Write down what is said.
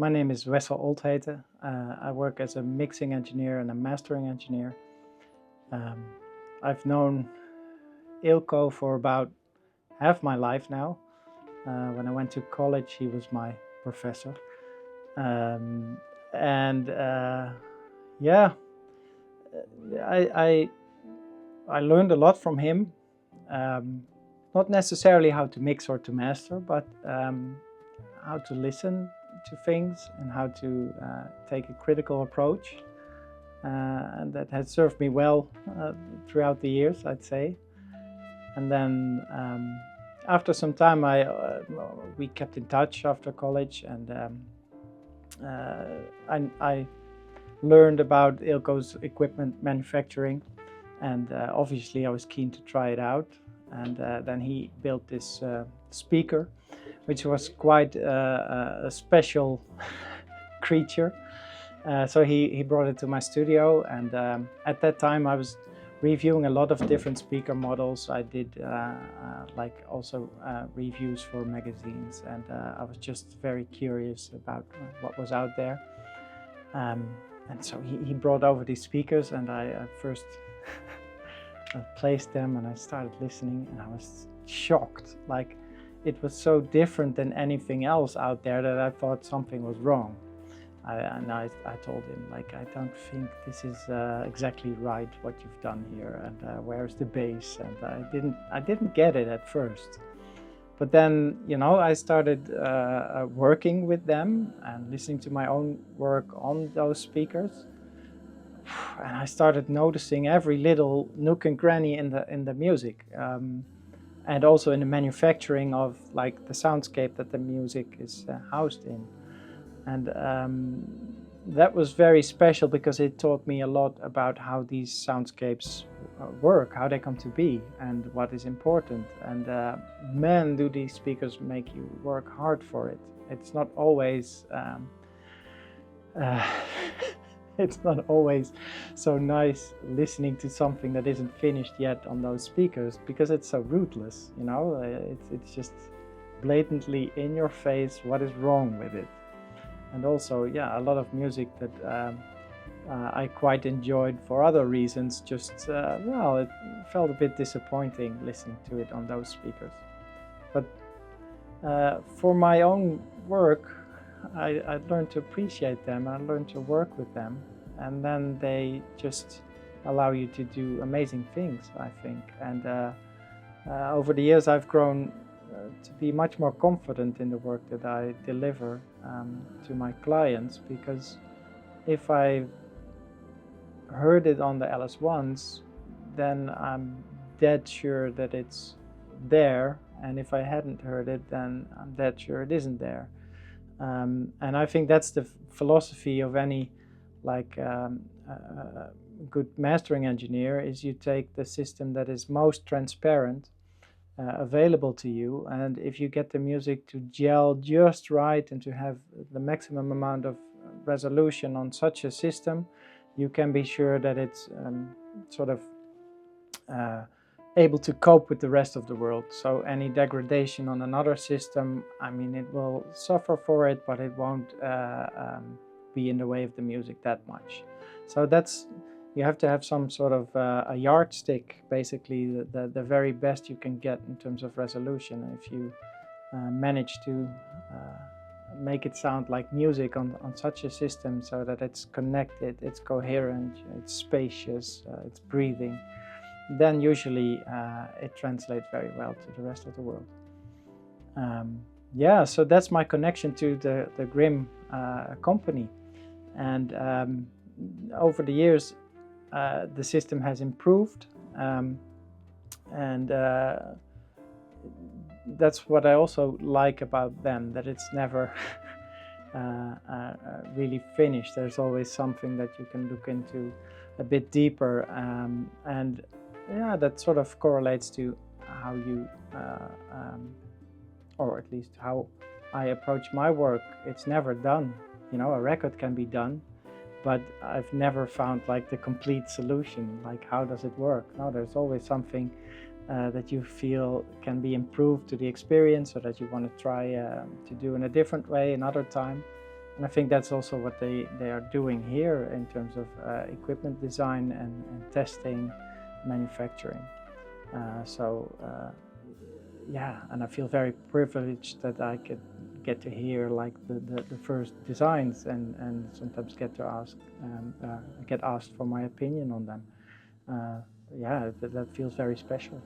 My name is Wessel Oltheten. I work as a mixing engineer and a mastering engineer. I've known Eelco for about half my life now. When I went to college, he was my professor. Yeah, I learned a lot from him. Not necessarily how to mix or to master, but how to listen to things and how to take a critical approach. And that has served me well throughout the years, I'd say. And then after some time, we kept in touch after college, and I learned about Eelco's equipment manufacturing, and obviously I was keen to try it out. And then he built this speaker, which was quite a special creature. So he brought it to my studio, and at that time I was reviewing a lot of different speaker models. I did also reviews for magazines, and I was just very curious about what was out there. And so he brought over these speakers, and I first placed them, and I started listening, and I was shocked. Like, it was so different than anything else out there that I thought something was wrong. I told him, like, I don't think this is exactly right what you've done here, and where's the bass? And I didn't get it at first. But then, I started working with them and listening to my own work on those speakers. And I started noticing every little nook and cranny in the music, and also in the manufacturing of like the soundscape that the music is housed in. And that was very special because it taught me a lot about how these soundscapes work, how they come to be, and what is important. And man, do these speakers make you work hard for it. It's not always it's not always so nice listening to something that isn't finished yet on those speakers, because it's so ruthless, it's just blatantly in your face what is wrong with it. And also, a lot of music that I quite enjoyed for other reasons, just, it felt a bit disappointing listening to it on those speakers. But for my own work, I learned to appreciate them, I learned to work with them, and then they just allow you to do amazing things, I think. And over the years I've grown to be much more confident in the work that I deliver to my clients, because if I heard it on the LS1s, then I'm dead sure that it's there, and if I hadn't heard it, then I'm dead sure it isn't there. And I think that's the philosophy of any good mastering engineer, is you take the system that is most transparent available to you, and if you get the music to gel just right and to have the maximum amount of resolution on such a system, you can be sure that it's able to cope with the rest of the world. So any degradation on another system, I mean, it will suffer for it, but it won't be in the way of the music that much. So you have to have some sort of a yardstick, basically, the very best you can get in terms of resolution. If you manage to make it sound like music on such a system, so that it's connected, it's coherent, it's spacious, it's breathing, then usually it translates very well to the rest of the world. So that's my connection to the Grimm company. And over the years, the system has improved, and that's what I also like about them, that it's never really finished. There's always something that you can look into a bit deeper, and that sort of correlates to how you, or at least how I approach my work. It's never done. A record can be done, but I've never found like the complete solution, like how does it work? No, there's always something that you feel can be improved to the experience, or that you want to try to do in a different way another time. And I think that's also what they are doing here in terms of equipment design and testing, manufacturing. Yeah, and I feel very privileged that I could get to hear like the first designs and sometimes get asked for my opinion on them. Yeah, that feels very special.